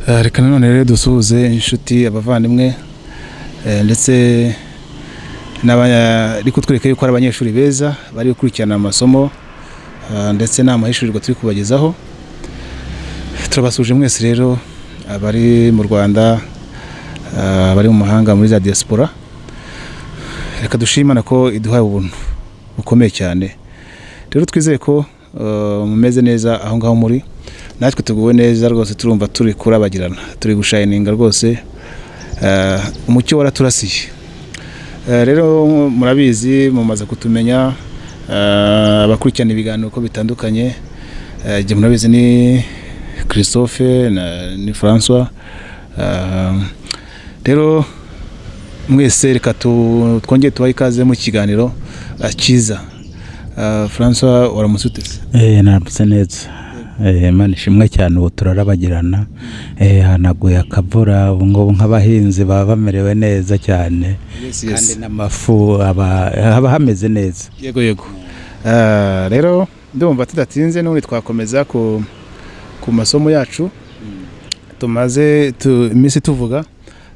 Reka none rero dusuhuze inshuti abavandimwe ndetse n'abari kutwereka yuko ari abanyeshuri beza bari gukurikirana amasomo ndetse n'amahishurirwa turi kubagezaho. Turabasuje mwese rero abari mu Rwanda, abari mu mahanga muri za diaspora. Reka dushimana ko iduhaye ubuntu bukomeye cyane. Rero twizeye ko mumeze neza aho ngaho muri, natwe tuguwe neza rwose, turumva turi kurabagirana, turi gushininga rwose, umucyo waraturasiye. Rero murabizi, mumaze kutumenya, abakurikirana ibiganiro uko bitandukanye, je murabizi ni Christophe ni François. Rero mwese reka twongeye tubahe ikaze mu kiganiro cyiza. François, waramutse ute? Naramutse neza. Imana ishimwe cyane, ubu turarabagirana. Hanaguye akavura, ubu ngubu nk'abahinzi baba bamerewe neza cyane. Kandi n'amafu haba hameze neza. Yego. Rero ndumva tudatinze n'ubundi twakomeza ku masomo yacu tumaze iminsi tuvuga,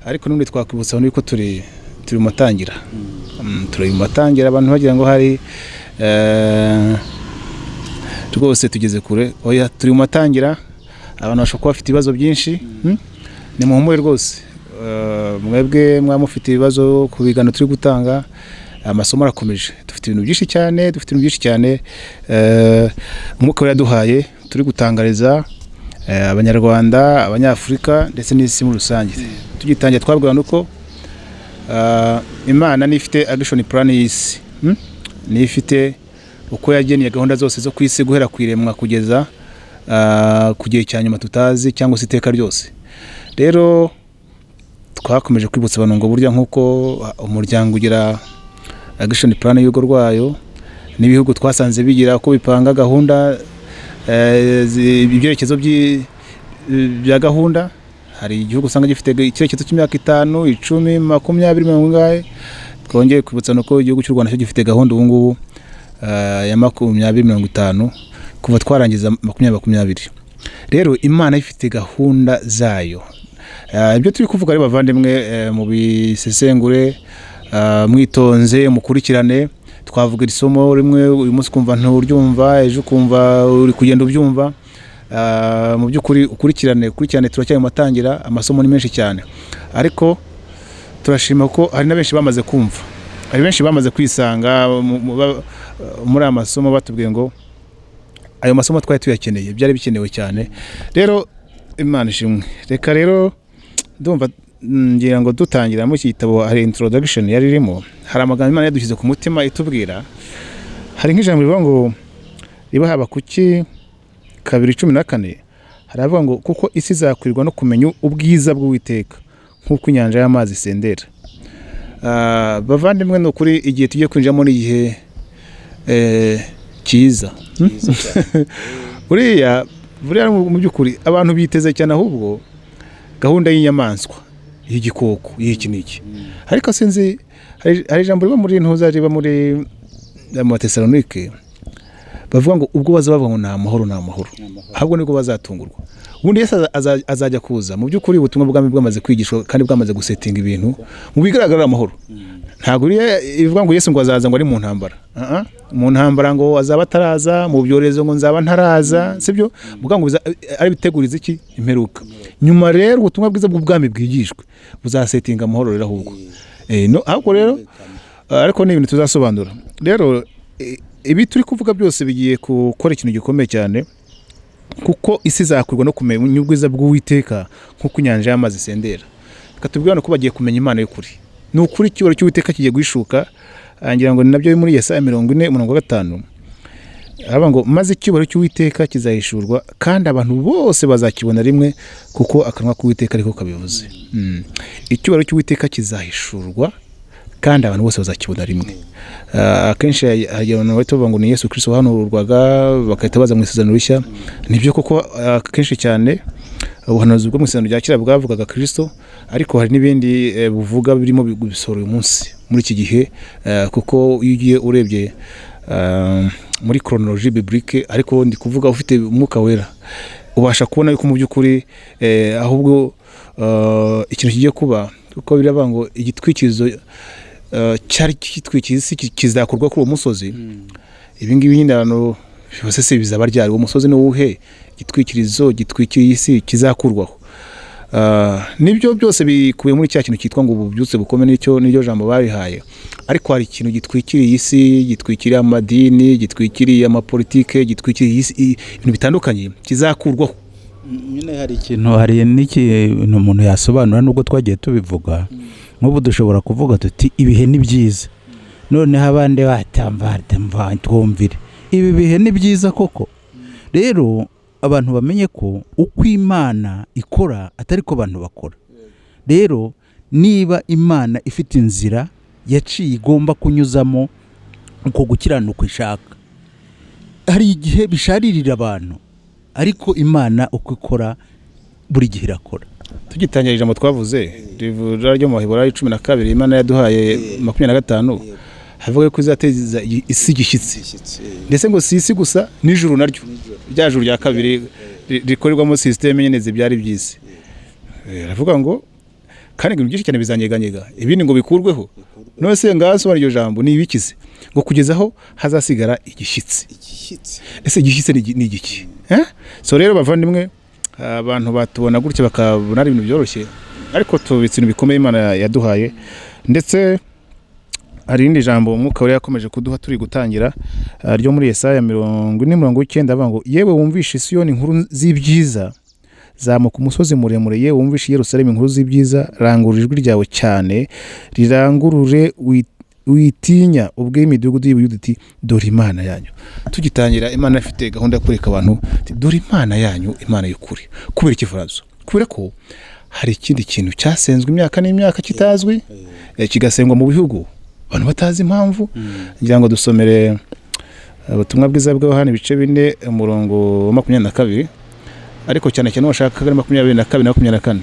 ariko n'ubundi twakwibutsa nuko turi mu matangira. Turi mu matangira, abantu bagira ngo hari rwose tugeze kure. Oya, turi mu matangira. Abantu bashobora kuba bafite ibibazo byinshi, ni muhumure rwose. Mwebwe mwamufite ibibazo ku biganiro turi gutanga, amasomo arakomeje. Dufite ibintu byinshi cyane, umwuka yaduhaye turi gutangariza abanyarwanda, abanyafurika ndetse n'isi muri rusange. Tugitangira twabwira nuko Imana nifite action plan y'isi, nifite uko yageniye gahunda zose zo kwisi guhera kwiremwa kugeza ku gihe cya nyuma tutazi, cyangwa se iteka ryose. Rero twakomeje kwibutsa abantu ngo burya nk'uko umuryango ugira action plan y'urugo rwayo, n'ibihugu twasanze bigira uko bipanga gahunda, ibyerekezo bya gahunda. Hari igihugu usanga gifite icyerekezo cy'imyaka 5, 10, 20, 40. Twongeye kwibutsa nuko igihugu cy'u Rwanda cyo gifite gahunda ubu ngubu ya 2050 kuva twarangiza 2020. Rero Imana ifite gahunda zayo. Ibyo turi kuvuga ari bavandimwe, mu bisesengure, mwitonze, mukurikirane. Twavuga isomo rimwe uyu munsi kumva nturyumva, ejo kumva uri kugenda ubyumva. Mu by'ukuri ukurikirane turacyari mu matangira, amasomo ni menshi cyane, ariko turashima ko hari na benshi bamaze kumva, hari benshi bamaze kwisanga muri amasomo, batubwiye ngo ayo masomo twari tuyakeneye, byari bikenewe cyane. Rero Imana ishimwe. Reka rero ndumva ngira ngo dutangira mu gitabo, hari introduction yari irimo, hari amagambo Imana yadushyize ku mutima itubwira. Hari nk'ijambo rivuga ngo riba haba kuki 2:14, haravuga ngo kuko isi izakwirwa no kumenya ubwiza bw'Uwiteka nk'uko inyanja y'amazi isendera. Bavandimwe, no kuri igihe tugiye kwinjiramo n'igihe cyiza. Buriya mu by'ukuri abantu biteze cyane ahubwo gahunda y'inyamaswa, y'igikoko, y'iki n'iki. Ariko sinzi, hari ijambo riba muri ntuza, riba muri Tesalonike, bavuga ngo ubwo bazavuga ngo nta mahoro, ahubwo niko bazatungurwa. Ubundi Yesu azajya kuza, mu by'ukuri ubutumwa bw'Imana bwamaze kwigishwa kandi bwamaze gusetinga ibintu mu bigaragara amahoro. Ntabwo ivuga ngo Yesu ngo azaza ngo ari mu ntambara. Mu ntambara ngo azaba ataraza, mu byorezo ngo nzaba ntaraza, sibyo? Vuga ngo ari biteguriza iki? Imperuka. Nyuma rero ubutumwa bwiza bw'ubwami bwigishwe buzasetinga amahoro rero ahubwo. Ahubwo rero ariko ni ibintu tuzasobanura. Rero ibi turi kuvuga byose bigiye gukora ikintu gikomeye cyane, kuko isi izakwirwa no kumenya ubwiza bw'Uwiteka nk'uko inyanja y'amazi isendera. Katubwira ko bagiye kumenya Imana y'ukuri. Ni ukuri icyubahiro cy'Uwiteka kigiye guhishuka. Ngira ngo ni nabyo muri Yesaya 40:5. Haba ngo maze icyubahiro cy'Uwiteka kizahishurwa kandi abantu bose bazakibona rimwe, kuko akanwa k'Uwiteka ariko kabivuze. Icyubahiro cy'Uwiteka kizahishurwa kandi abantu bose bazakibona rimwe. Akenshi abantu bavuga ngo ni Yesu Kristo wahanurwaga, bakahita baza mu isezerano rishya. Nibyo koko akenshi cyane ubuhanuzi bwo mu isezerano rya kera bwavugaga Kristo, ariko hari n'ibindi buvuga birimo bisohora uyu munsi muri iki gihe, kuko iyo ugiye urebye muri chronologie biblique, ariko ndi kuvuga ufite umwuka wera, ubasha kubona yuko mu by'ukuri ahubwo ikintu kigiye kuba kuko biravuga ngo igitwikirizo cyari kitwikiriza isi kizakurwa kuri uwo musozi. Ibi ngibi nyine abantu bose se bizaba ryari, uwo musozi ni uwuhe, igitwikirizo gitwikiriye isi kizakurwaho. Nibyo byose bikubiye muri cya kintu cyitwa ngo ububyutse bukomeye, n'iryo jambo babihaye. Ariko hari ikintu gitwikiriye isi, gitwikiriye amadini, gitwikiriye amapolitike, gitwikiriye isi, ibintu bitandukanye kizakurwaho. Nyine hari n'ikintu umuntu yasobanura nubwo twagiye tubivuga. Nk'ubu dushobora kuvuga tuti ibihe ni byiza, noneho abandi batamva twumvire ibi bihe ni byiza koko. Rero abantu bamenye ko uko Imana ikora atari ko abantu bakora. Rero niba Imana ifite inzira yaciye igomba kunyuzamo uko gukiranuka ishaka, hari igihe bisharirira abantu, ariko Imana uko ikora buri gihe irakora. Tugitangira ijambo twavuze rivura ryo mu Baheburayo 12 Imana yaduhaye 25 havuga ko izateza isi gishyitsi, ndetse ngo si isi gusa n'ijuru naryo, rya juru rya kabiri rikorerwamo systeme nyene zibyari by'isi. Aravuga ngo kandi ibintu byinshi cyane bizanyeganyega, ibindi ngo bikurweho. None se ngaso iryo jambo ni ibikize ngo kugezaho hazasigara igishyitsi. Ese igishyitsi ni igiki? So rero bavandimwe, abantu batubona gutya bakabona ari ibintu byoroshye, ariko tubitse ibintu bikomeye Imana yaduhaye. Ndetse hari indi jambo umwuka wari yakomeje kuduha turi gutangira ryo muri Yesaya 40:9 avuga ngo yewe wumvishe Siyoni inkuru z'ibyiza, zamuka umusozi muremure, yewe wumvishe Yerusalemu inkuru z'ibyiza, rangurura ijwi ryawe cyane, rirangurure witinya ubwe imidugudu y'Ubuyuda uti dore Imana yanyu. Tugitangira Imana ifite gahunda yo kureka abantu dore Imana yanyu, Imana y'ukuri. Kubera ikivazo, kubera ko hari ikindi kintu cyasenzwe imyaka n'imyaka kitazwi, kigasengwa mu bihugu abantu batazi impamvu. Ngira ngo dusomere ubutumwa bwiza bwa Yohana 4:22, ariko cyane cyane washaka 22 na 24.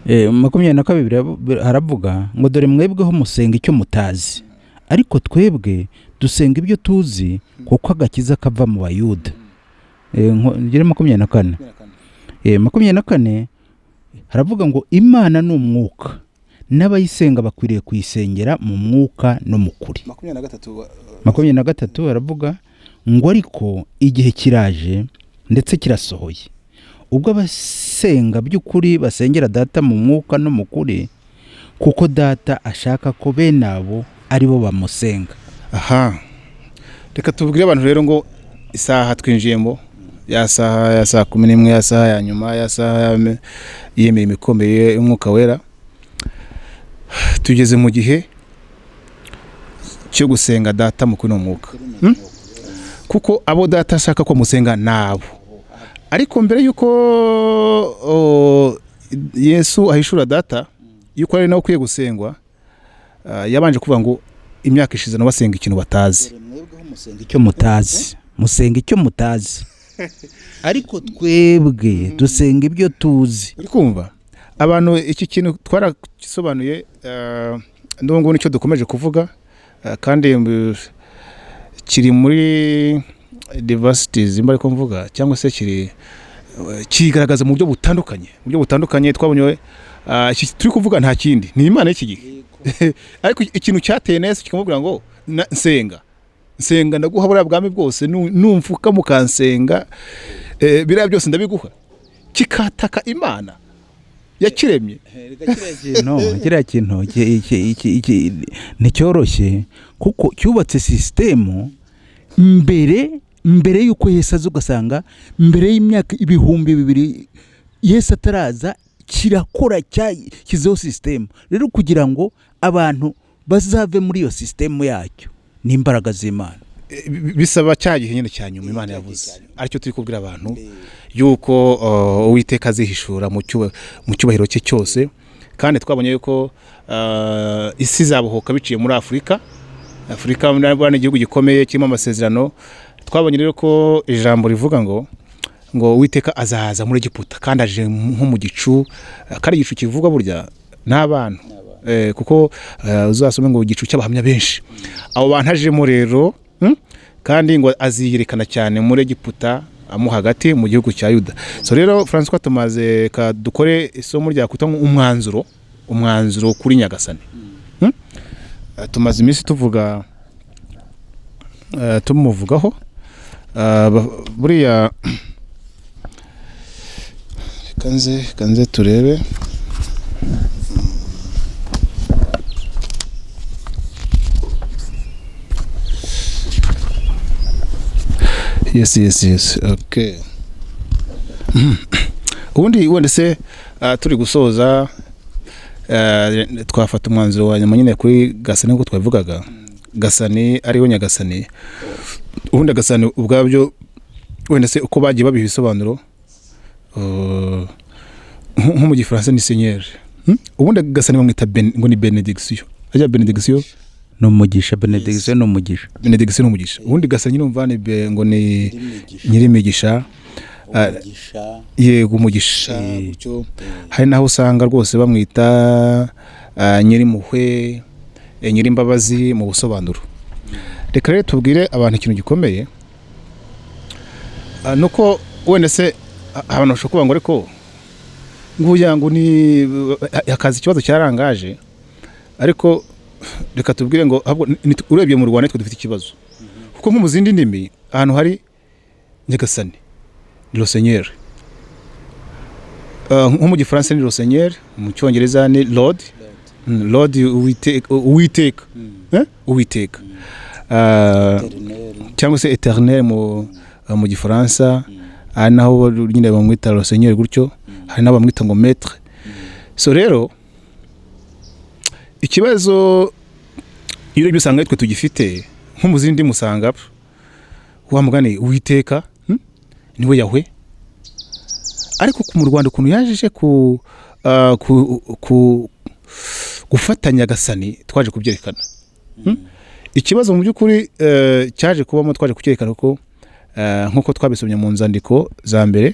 22 haravuga ngo dore mwebweho musenga icyo mutazi, ariko twebwe dusenga ibyo tuzi, kuko agakiza kava mu Bayuda. Ngire 24. 24 haravuga ngo Imana ni umwuka, n'abayisenga bakwiriye kuyisengera mu mwuka no mu kuri. 23 haravuga ngo ariko igihe kiraje ndetse kirasohoye, ubwo abasenga by'ukuri basengera Data mu mwuka no mu kuri, kuko Data ashaka ko bene abo ari bo bamusenga. Reka tubwire abantu rero ngo isaha twinjiyemo, ya saha ya saa 11, ya saha ya nyuma, ya saha y'imirimo ikomeye y'umwuka wera, tugeze mu gihe cyo gusenga Data mu kuri no mwuka. Kuko abo Data ashaka ko musenga nabo. Ariko mbere yuko Yesu ahishura Data yuko ari nawe ukwiye gusengwa, yabanje kuvuga ngo imyaka ishize basenga ikintu batazi. Musenga icyo mutazi ariko twebwe dusenga ibyo tuzi. Uri kumva abantu iki kintu twaragisobanuye, ndongo nicyo dukomeje kuvuga, kandi kiri muri diversities mbari ko mvuga, cyangwa se kigaragaza mu buryo butandukanye. Twabonye turi kuvuga nta kindi ni Imana y'iki gihe. Ariko ikintu cyateye neza kikamubwira ngo nsenga ndaguha buriya bwami bwose, numfuka mukansenga biriya byose ndabiguha, kikataka Imana yakiremye. Kiriya kintu nticyoroshye, kuko cyubatse system mbere yuko Yesu aza. Ugasanga mbere y'imyaka 2000 Yesu ataraza kirakora cyakizeho system. Rero kugira ngo abantu bazave muri iyo system yacyo ni imbaraga z'Imana, bisaba cyagihe nyine cyanyuma Imana yavuze. Aricyo turi kubwira abantu yuko Uwiteka azihishura mu cyubahiro cye cyose. Kandi twabonye yuko isi zabohoka biciye muri Afurika ni igihugu gikomeye kirimo amasezerano. Twabonye rero ko ijambo rivuga ngo Uwiteka azaza muri Egiputa, kandi aje nko mu gicu, kandi igicu kivuga burya n'abantu, kuko uzasome ngo igicu cy'abahamya benshi. Abo bantu ajemo rero, kandi ngo aziyerekana cyane muri Egiputa, amu hagati mu gihugu cya Yuda. So rero François tumaze dukore isomo rya kuta umwanzuro kuri Nyagasani. Tumaze iminsi tuvuga tumuvugaho buriya kanze turebe yes okay. Ubundi wenda se turi gusoza twafata umwanzuro wa nyuma nyine kuri Gasani ngo twavugaga Gasani ariho Nyagasani. Ubundi Gasani ubwabyo wenda se uko bagiye babiha ibisobanuro nko mu gifaransa ni Seigneur. Ubundi Gasani bamwita ngo ni benediction. Ajya benediction no mugisha, benediction no mugisha, benediction no mugisha. Ubundi Gasani numva ni ngo ni nyirimigisha, yego umugisha cyo. Hari naho usanga rwose bamwita nyirimuhwe, nyirimbabazi mu busobanuro. Reka rero tubwire abantu ikintu gikomeye nuko wenda se abantu bashobora kuvuga ngo ariko nguya ngo ni akazi ikibazo cyarangaje, ariko reka tubwire ngo urebye mu Rwanda twe dufite ikibazo kuko nko mu zindi ndimi ahantu hari Nyagasani ni le Seigneur, nko mu gifaransa ni le Seigneur, mu cyongereza ni Lord Uwiteka cyangwa se Eternel mu gifaransa. Hari naho nyine bamwita le Seigneur gutyo, hari nabo bamwita ngo Maître. So rero ikibazo iyo usanga twe tugifite nko mu zindi musanga wa mugani Uwiteka niwe Yahwe, ariko mu Rwanda ukuntu yaje gufatanya Gasani twaje kubyerekana. Ikibazo mu by'ukuri cyaje kubamo twaje kucyerekana ko nkuko twabisomye mu nzandiko za mbere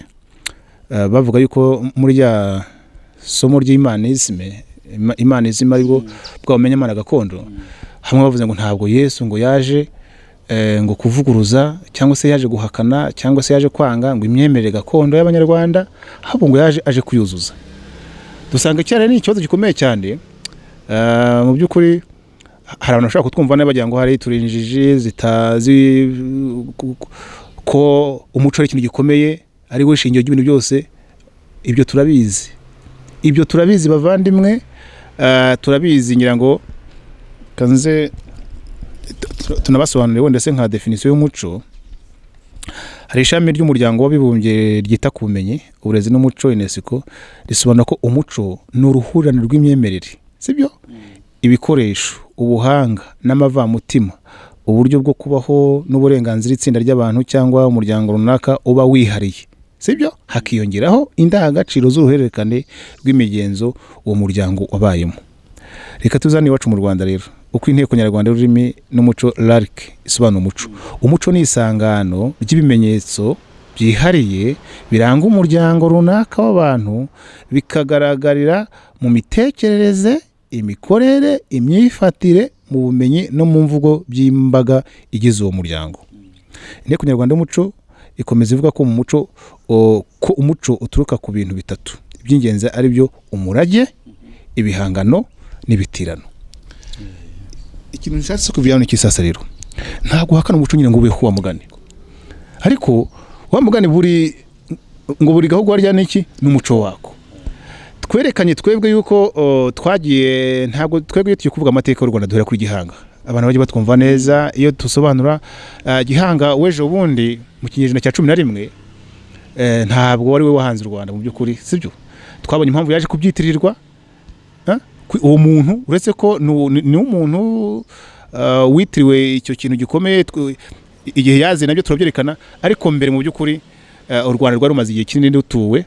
bavuga yuko muri ya somo ry'imanisme aribwo bwamenye Imana gakondo, hamwe bavuze ngo ntabwo Yesu ngo yaje ngo kuvuguruza cyangwa se yaje guhakana cyangwa se yaje kwanga ngo imyemerere gakondo y'Abanyarwanda, ahubwo ngo yaje aje kuyuzuza. Dusanga cyane ni ikibazo gikomeye cyane. Mu by'ukuri hari abantu bashaka kutwumva nayo bagira ngo hari turinjiji zitazi ko umuco ari ikintu gikomeye, ari we shingiro ry'ibintu byose. Ibyo turabizi bavandimwe, turabizi ngira ngo kanze tunabasobanurire wenda se nka definition y'umuco. Hari ishami ry'umuryango w'abibumbye ryita ku bumenyi, uburezi n'umuco UNESCO risobanura ko umuco ni uruhurirane rw'imyemerere, sibyo? Ibikoresho, ubuhanga n'amavamutima, uburyo bwo kubaho n'uburenganzira itsinda ry'abantu cyangwa umuryango runaka uba wihariye, sibyo? Hakiyongeraho indangagaciro z'uruhererekane rw'imigenzo uwo muryango wabayemo. Reka tuzane iwacu mu Rwanda rero uko inteko nyarwanda y'ururimi n'umuco LARC isobanura umuco. Umuco ni isangano ry'ibimenyetso byihariye biranga umuryango runaka w'abantu, bikagaragarira mu mitekerereze, imikorere, imyifatire, mu bumenyi no mu mvugo by'imbaga igize uwo muryango. Inteko nyarwanda y'umuco ikomeza ivuga ko mu muco ko umuco uturuka ku bintu bitatu by'ingenzi, ari byo umurage, ibihangano n'ibitirano. Ikintu nshatse kuvyana n'ikisasa rero, ntabwo hakana umuco nyine ngo ubeho wa mugani, ariko wa mugani buri gahugu harya n'iki n'umuco wako. Twerekanye twebwe yuko twagiye, ntabwo twebwe tugiye kuvuga amateka y'u Rwanda duhera kuri Gihanga. Abantu bagiye batwumva neza iyo tusobanura Gihanga wejo bundi mu kinyejana cya 11 ntabwo wari we wahanze u Rwanda mu by'ukuri, sibyo? Twabonye impamvu yaje kubyitirirwa uwo muntu, uretse ko ni umuntu witiriwe icyo kintu gikomeye igihe yaze nabyo turabyerekana, ariko mbere mu by'ukuri u Rwanda rwari rumaze igihe kinini rutuwe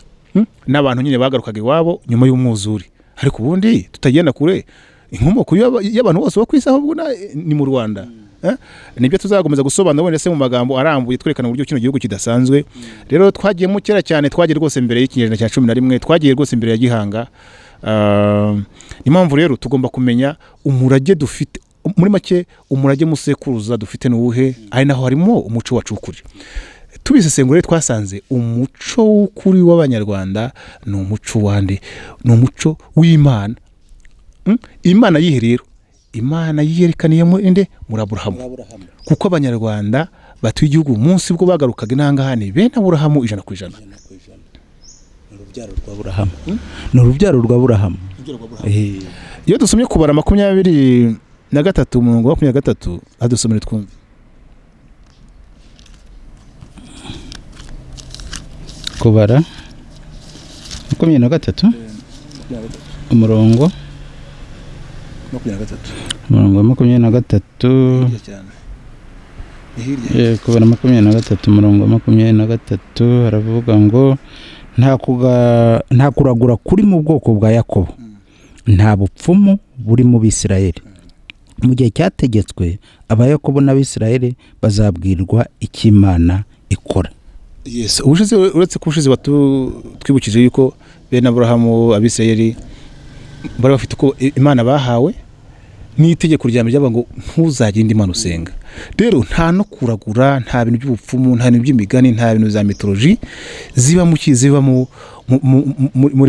n'abantu nyine bagarukaga iwabo nyuma y'umwuzure. Ariko ubundi tutagenda kure, inkomoko y'abantu bose bakwisaho ubwo ni mu Rwanda. Nibyo tuzakomeza gusobanura wenda se mu magambo arambuye twerekana uburyo kino gihugu kidasanzwe. Rero twagiye mu kera cyane, twagiye rwose mbere y'ikinyejana cya 11, twagiye rwose mbere ya Gihanga. Impamvu rero tugomba kumenya umurage dufite, muri make umurage musekuruza dufite n'uwuhe, ari naho harimo umuco wacu ukuri. tubisesengura twasanze umuco w'ukuri w'abanyarwanda ni umuco wande, ni umuco w'Imana. Imana yihe rero, Imana yiyerekaniye muri Aburahamu, kuko abanyarwanda batuye igihugu umunsi bwo bagarukaga intangahane bene Aburahamu 100%. Ni urubyaro rwa Aburahamu. Iyo dusomye kubara 23 umurongo wa 23 adusomere twumve. Kubara 23 umurongo 23 kubara 23 umurongo 23 haravuga ngo nta kuragura kuri mu bwoko bwa Yakobo, nta bupfumu buri mu Bisirayeli. Mu gihe cyategetswe abayakobo n'Abisirayeli bazabwirwa icyo Imana ikora. Yes, uretse kubushize twibukije yuko bene Aburahamu Abisirayeli bari bafite uko Imana bahawe n'itegeko ryambere ryaba ngo ntuzagende Imana usenga. Rero nta no kuragura, nta bintu by'ubupfumu, nta bintu by'imigani, nta bintu za mythology ziba muri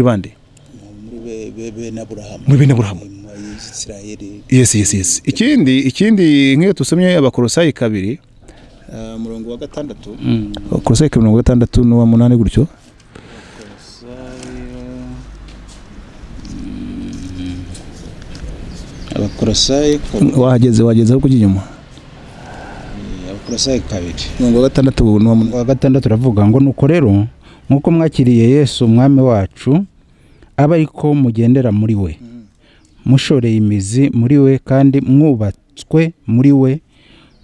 bande muri bene Aburahamu. Yes. Ikindi nk'iyo tusomye Abakolosayi 2 murongo wa 6, Abakolosayi 2 murongo wa 6 n'uwa 8 gutyo. Abakolosayi wageze aho kujya inyuma. Abakolosayi 2 murongo wa 6 n'uwa 6 turavuga ngo nuko rero nkuko mwakiriye Yesu umwami wacu aba ariko mugendera muri we, mushoreye imizi muri we kandi mwubatswe muri we,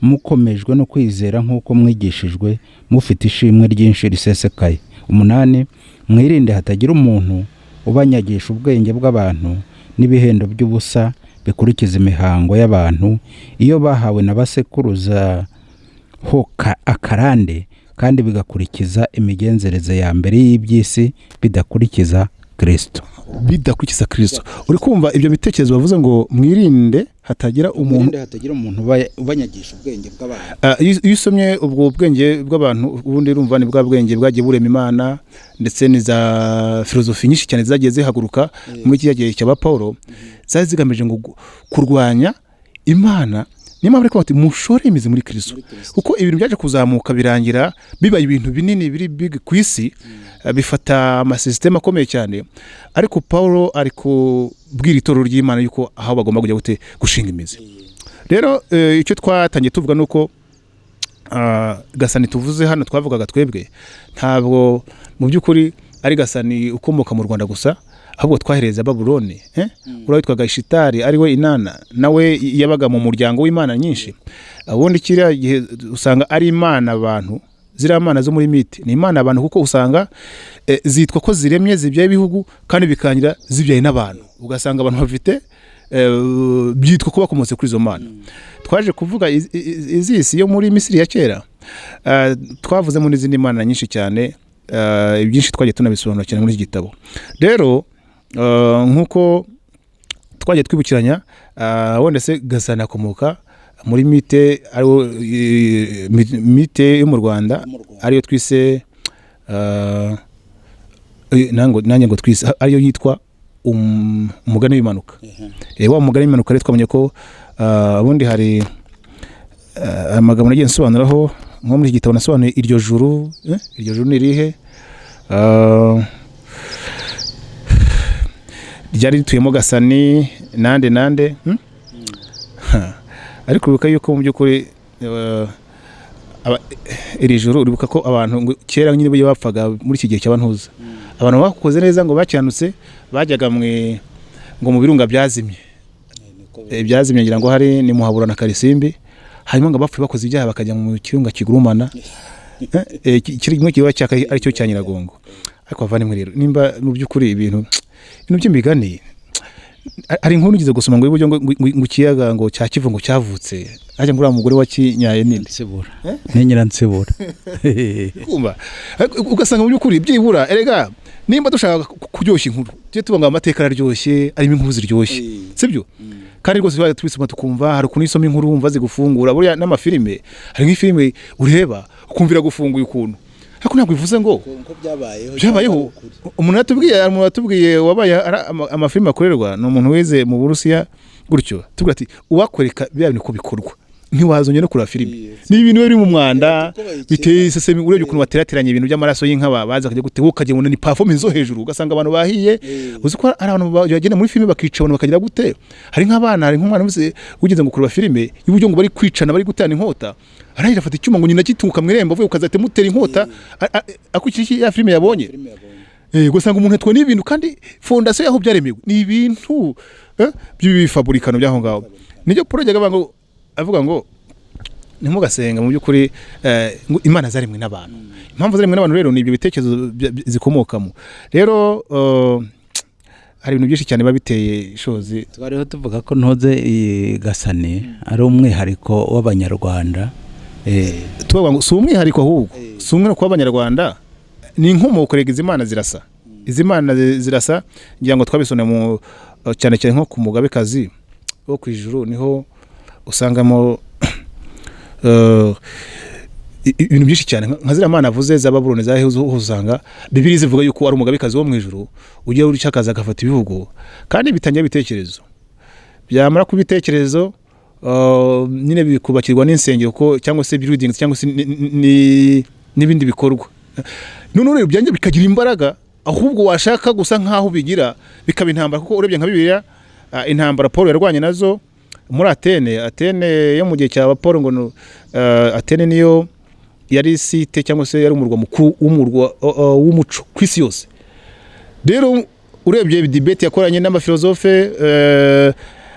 mukomejwe no kwizera nk'uko mwigishijwe, mufite ishimwe ryinshi risesekaye. 8 mwirinde hatagira umuntu ubanyagisha ubwenge bw'abantu n'ibihendo by'ubusa bikurikiza imihango y'abantu iyo bahawe n'abasekuruza ho akarande, kandi bigakurikiza imigenzereze ya mbere y'iby'isi bidakurikiza Kristo. Uri kumva ibyo bitekerezo bavuze ngo mwirinde hatagira umuntu ubanyagisha ubwenge bw'abantu. Iyo usomye ubwo bwenge bw'abantu ubundi urumva ni bwa bwenge bwagiye burema Imana, ndetse ni za filozofi nyinshi cyane zagiye zihaguruka muri iki gihe cy'aba Paulo, zari zigamije ngo kurwanya Imana. Niyo mpamvu ariko bati mushore imizi muri Kristo, kuko ibintu byaje kuzamuka birangira bibaye ibintu binini biri big ku isi, bifata amasystem akomeye cyane. Ariko Paulo ariko bwira itorero ry'Imana yuko aho bagomba kujya gute gushinga imizi. Rero icyo twatangiye tuvuga nuko Gasani tuvuze hano twavugaga twebwe ntabwo mu by'ukuri ari Gasani ukomoka mu Rwanda gusa, ahubwo twahereza Babuloni, urabitwaga Ishitari ari we Inana, nawe yabaga mu muryango w'Imana nyinshi. Ubundi kiriya gihe usanga ari Imana abantu, ziriya mana zo muri miti ni Imana abantu, kuko usanga zitwa ko ziremye zibyaye ibihugu kandi bikangira zibyaye n'abantu, ugasanga abantu bafite byitwa ko bakomotse kuri izo mana. Twaje kuvuga izisi yo muri Misiri ya kera, twavuze mu n'izindi mana nyinshi cyane, ibyinshi twagiye tunabisobanura cyane muri iki gitabo. Rero nkuko twagiye twibukiranya, wenda se Gasani akomoka muri mite, ariyo mite yo mu Rwanda, ariyo twise nanjye ngo twise ariyo yitwa umugani w'impanuka. Wa mugani w'impanuka rero twamenye ko ubundi hari amagambo nagiye nsobanuraho, nko muri iki gitabo nasobanuye iryo juru ni irihe, ryari rituyemo Gasani nande ariko bibuka yuko mu by'ukuri iri juru uribuka ko abantu kera nyine byo bapfaga muri iki gihe cy'abantuza, abantu bakoze neza ngo bacyanutse bajyaga ngo mu birunga byazimye ngira ngo hari ni Muhabura na Karisimbi, hanyuma ngo bapfuye bakoze ibyaha bakajya mu kirunga kigurumana, kimwe kiba cyaka ari cyo cya Nyiragongo. Ariko bavandimwe rero nimba mu by'ukuri ibintu by'imigani, hari inkuru ngize gusoma ngo ibyo ngo kiyaga ngo cya Kivu ngo cyavutse ajya ngura umugore wa Kinyaye ninde Nsibura ni Nyiransibura kumva, ugasanga mu by'ukuri byibura erega nimba dushaka kuryoshya inkuru tujye tubanga amateka araryoshye, arimo inkuru ziryoshye, sibyo? kandi rwose tubisoma tukumva hari ukuntu isoma inkuru wumva zigufungura buriya n'amafilime hari nk'ifilime ureba ukumvira gufunguye ukuntu ariko ntabwo bivuze ngo byabayeho umuntu yatubwiye wabaye amafilime akorerwa ni umuntu weze mu Burusiya gutyo tubwira ati uwakwereka bya bintu ko bikorwa ntiwazonye no kureba filime ni ibintu biri mu mwanda biteye isesemi urebye ukuntu baterateranye ibintu by'amaraso y'inka baza kujya gute ukaje ngo ni performance zo hejuru ugasanga abantu bahiye uzi ko ari abantu bagenda muri filime bakica abantu bakagira gute hari nk'abana hari nk'umwana ugeze ngo kureba filime y'uburyo ngo bari kwicana bari gutana inkota arahira afata icyuma ngo nyina gitunguka mwirembo avuye ukazate mutera inkota akurikije ya filime yabonye gusanga umuntu atwa n'ibintu kandi fondation yaho byaremewe ni ibintu by'ibifaburikano byaho ngaho nijyo project abango avuga ngo ntimugasenga mu by'ukuri imana zaremwe n'abantu impamvu zaremwe n'abantu rero ni ibyo bitekerezo zikomokamo rero hari ibintu byinshi cyane babiteye shozi twariho tuvuga ko ntoze Gasani ari umwihariko w'abanyarwanda tuvuga ngo si umwihariko ahubwo si umwe ku w'abanyarwanda ni inkomoko rega izimana zirasa ngira ngo twabisone mu cyane cyane nko ku mugabekazi wo ku ijuru niho usangamo ibintu byinshi cyane nka zira mana avuze za Babuloni zahe uzanga Bibiliya zivuga yuko ari umugabekazi wo mu ijuru ugiye uri cyakaza agafata ibihugu kandi bitangiye bitekerezo byamara kubitekerezo nyine bikubakirwa n'insengero ko cyangwa se buildings cyangwa se n'ibindi bikorwa none rero byanjye bikagira imbaraga ahubwo washaka gusa nkaho bigira bikaba intambara kuko urebye nka Bibiliya intambara Paul yarwanye nazo muri Atene yo mu gihe cya Paul ngo Atene niyo yari site cyangwa se yari umurwa mukuru w'umuco kwisi yose rero urebye debate yakoranye n'abafilozofe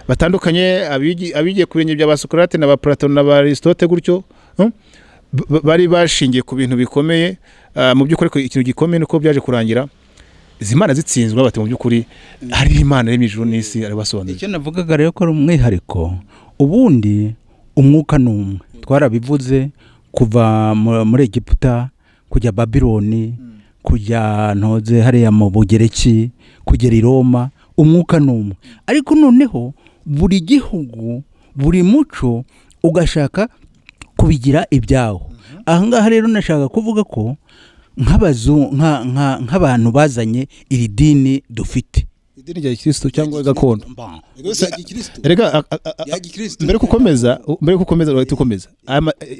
batandukanye abigiye ku bintu bya Socrate na Platon na Aristote gutyo bari bashingiye ku bintu bikomeye mu by'ukuri ko ikintu gikomeye nuko byaje kurangira izimana zitsinzwe bati mu by'ukuri hari imana iri mu ijuru n'isi ari basobanura icyo navugaga rero ko ari umwihariko ubundi umwuka n'umwe twarabivuze kuva muri Egiputa kujya Babiloni kujya ntoze hariya mu Bugereki kugera i Roma umwuka n'umwe ariko noneho buri gihugu buri muco ugashaka kubigira ibyawo ahangaha rero nashaka kuvuga ko nk'abantu bazanye iri dini dufite idini rya Kristo cyangwa gakondo erega mbere kukomeza tukomeza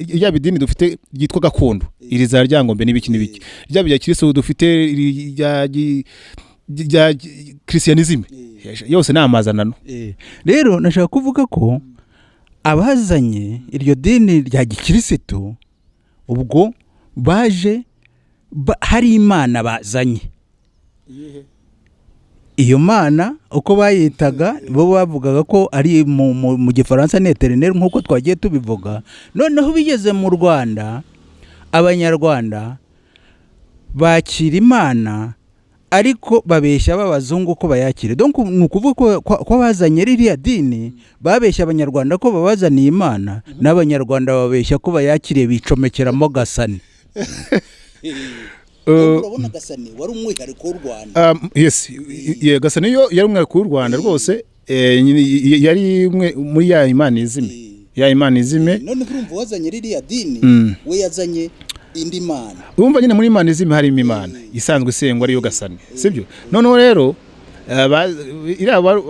ya bidini dufite yitwa gakondo iri za ryangombe n'ibiki rya bya Kristo dufite rya Christianism yose n'amazanano rero nashaka kuvuga ko abazanye iryo dini rya gikristo ubwo baje hari imana bazanye iyo mana uko bayitaga bo bavugaga ko ari mu gifaransa ni eternel nkuko twagiye tubivuga noneho bigeze mu Rwanda abanyarwanda bakira imana ariko babeshya babazungu ko bayakire donc nukuvuga ko bazanye ririya dini babeshya abanyarwanda ko babazaniye imana n'abanyarwanda babeshya ko bayakire bicomekeramo Gasani urabona Gasani wari umwihariko w'u Rwanda yes Gasani yo yari umwihariko w'u Rwanda rwose yari muri ya imana izime none urumva wazanye ririya dini we yazanye indi mana urumva nyine muri imana izime harimo imana isanzwe isengwa ariyo Gasani sibyo noneho rero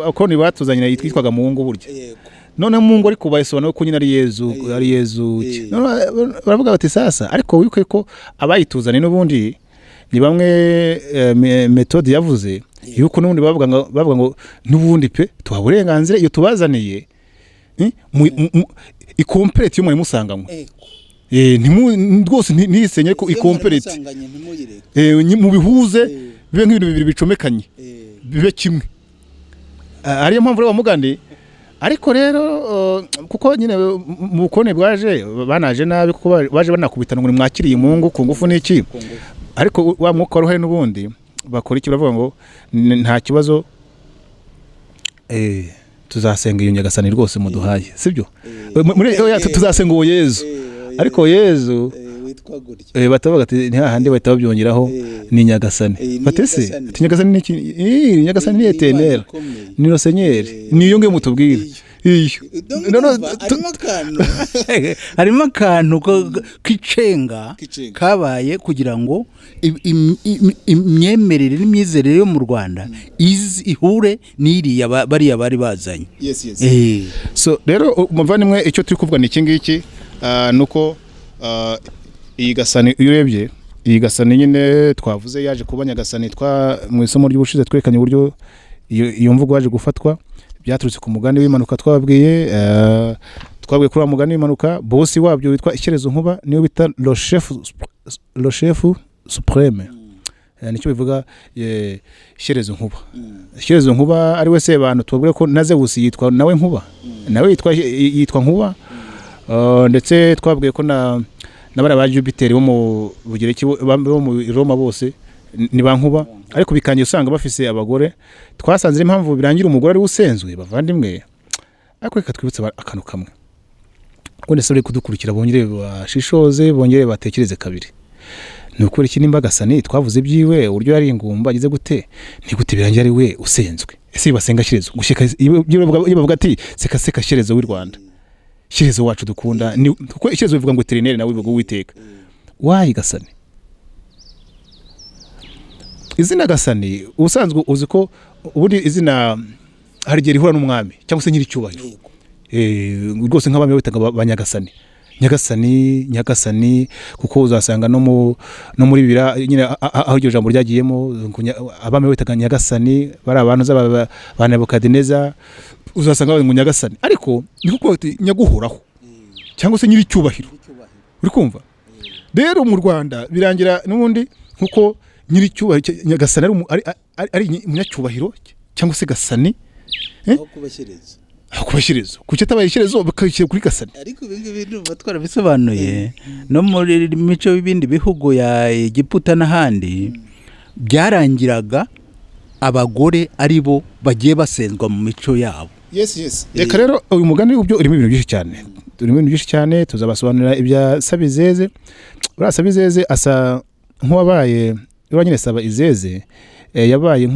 akoni batuzanye yitwaga Mungu burya none Mungu ariko bayisobanura ko nyine ari Yezu baravuga bati sasa ariko wibuke ko abayituzanye n'ubundi ni bamwe metode yavuze yuko n'ubundi bavuga ngo n'ubundi pe tuha burenganzira iyo tubazaniye icomplete yo muri musanganywe rwose ntisenye ko icomplete mu bihuze bibe nk'ibintu bibiri bicomekanye bibe kimwe ariyo mpamvu rero bamugande ariko rero kuko nyine mu kone bwaje banaje nabi kuko baje banakubitana ngo mwakiriye Mungu ku ngufu n'iki ariko wa mwuka ruhare n'ubundi bakora iki bavuga ngo nta kibazo tuzasenga iyo Nyagasani rwose muduhaye sibyo muri tuzasenga uwo Yezu ariko Yezu batavuga ati ntihahandi bahita babyongeraho ni Nyagasani batese ati Nyagasani ni iki Nyagasani ni eternel ni no Seigneur niyo ngiye mutubwire harimo akantu k'icenga kabaye kugira ngo imyemerere n'imyizerere yo mu Rwanda ihure n'iriya bariya bari bazanye. So rero umuvandimwe icyo turi kuvuga ni iki ngiki, nuko iyi Gasani iyo urebye iyi Gasani nyine twavuze yaje kuba Nyagasani mu isomo ry'ubushize twerekanye uburyo iyo mvugo yaje gufatwa, byaturutse ku mugani w'impanuka twababwiye. Twabwiye kuri mugani w'impanuka bosi wabyo witwa Ishyerezo Nkuba niyo bita le chef supreme, nicyo bivuga Ishyerezo Nkuba. Ishyerezo Nkuba ari we se abantu tubabwire ko na Zeus yitwa nawe Nkuba, nawe yitwa Nkuba. Ndetse twabwiye ko na bara ba Jupiter bo mu Bugereki bo mu Roma bose ni ba Nkuba, ariko bikangiye usanga bafise abagore. Twasanze impamvu birangira umugore ari usenzwe bavandimwe, ariko reka twibutse akantu kamwe ngo ndetse kudukurikira bongere bashishoze, bongere batekereze kabiri. Ni ukuri iki nimba Gasani twavuze byiwe uburyo yari ingumba agize gute, ni gute birangira ari we usenzwe? Ese basenga Shyerezo gushika bavuga ati seka Shyerezo w'i Rwanda, Shyerezo wacu dukunda, ni kuko Shyerezo bivuga ngo eternel nawe bivuga Uwiteka. Wayi Gasani, izina Gasani ubusanzwe uzi ko ubundi izina hari igihe rihura n'umwami cyangwa se nyiri cyubahiro. Rwose nk'abami bitaga ba Nyagasani, Nyagasani, kuko uzasanga no muri bibira nyine aho iryo jambo ryagiyemo abami bitaga Nyagasani, bari abantu z'aba Nebukadineza, uzasanga bavuga ngo Nyagasani, ariko niko ko nyaguhoraho cyangwa se nyiri cyubahiro. Uri kumva? Rero mu Rwanda birangira n'ubundi nkuko nyiri cyubahiro Nyagasani ari umunyacyubahiro cyangwa se Gasani, kuba Shyerezo kuki atabaye Shyerezo bakayishyira kuri Gasani. Ariko ibingi bintu batwara bisobanuye no muri mico y'ibindi bihugu ya Egiputa n'ahandi byarangiraga abagore ari bo bagiye basenzwa mu mico yabo. Reka rero uyu mugani ubyo urimo ibintu byinshi cyane, tuzabasobanurira ibya Sabizeze. Ura Sabizeze asa nk'uwabaye uranyine Saba Izeze, yabaye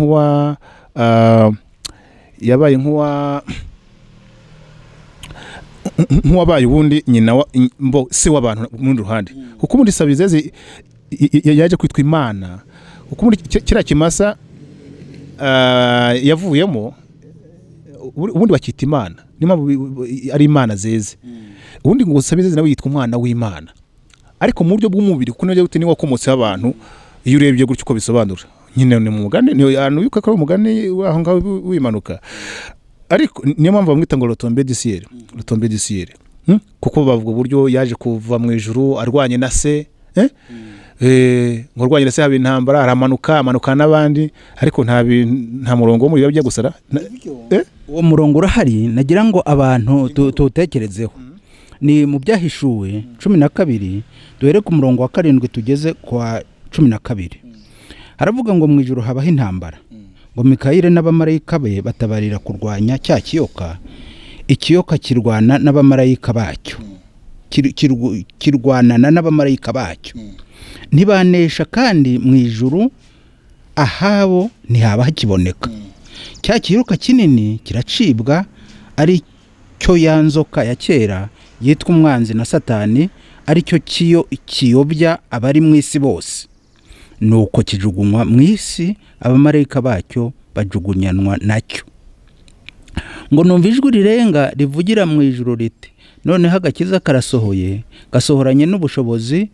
nk'uwabaye ubundi nyina se w'abantu mu ruhande, kuko muri Sabizeze yaje kwitwa Imana, kuko muri kiriya kimasa yavuyemo ubundi bakita Imana, nimpamvu ari Imana zeze. Ubundi ngo Sabizeze nawe yitwa umwana w'Imana, ariko mu buryo bw'umubiri kuko nabyo ni wakomotseho abantu. Iyo urebye gutyo uko bisobanura nyine ni mu mugani, ni ahantu yuko ari umugani waho ngaho w'impanuka, ariko niyo mpamvu bamwita ngo Rotombe du ciel, kuko bavuga uburyo yaje kuva mu ijuru arwanye na se, ngo arwanye na se haba intambara, amanuka n'abandi, ariko nta murongo wo muri byo gusara. Uwo murongo urahari, nagira ngo abantu tutekerezeho. Ni mu Byahishuwe 12 duhere ku murongo wa 7 tugeze kwa 12. Haravuga ngo mu ijuru habaho intambara, ngo Mikayire n'abamarayika be batabarira kurwanya cya kiyoka. Ikiyoka kirwana n'abamarayika bacyo, kirwanana n'abamarayika bacyo, ntibanesha, kandi mu ijuru ahabo ntihaba hakiboneka. Cya kiyoka kinini kiracibwa, ari cyo yanzoka ya kera yitwa umwanzi na Satani, ari cyo kiyobya abari mu isi bose. Nuko kijugunywa mu isi, abamarayika bacyo bajugunyanwa nacyo. Ngo numva ijwi rirenga rivugira mu ijuru riti, noneho agakiza karasohoye, gasohoranye n'ubushobozi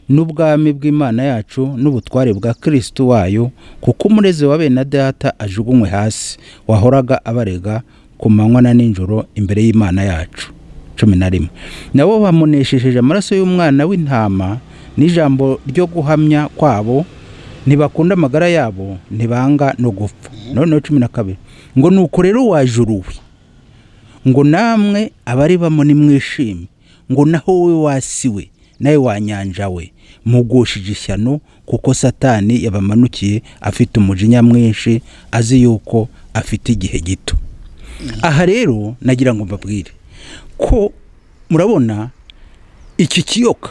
n'ubwami bw'Imana yacu n'ubutware bwa Kristo wayo, kuko umurezi wa bene data ajugunywe hasi, wahoraga abarega ku manywa na nijoro imbere y'Imana yacu. 11. Nabo bamunesheje amaraso y'umwana w'intama n'ijambo ryo guhamya kwabo, ntibakunda amagara yabo, ntibanga no gupfa. None 12. Ngo nuko rero wajuruwe, ngo namwe abari bamoni mwishime, ngo naho we wasiwe nawe wanyanja we mugushije ishyano, kuko Satani yabamanukiye afite umujinya mwinshi, azi yuko afite igihe gito. Aha rero nagira ngo mbabwire ko murabona iki kiyoka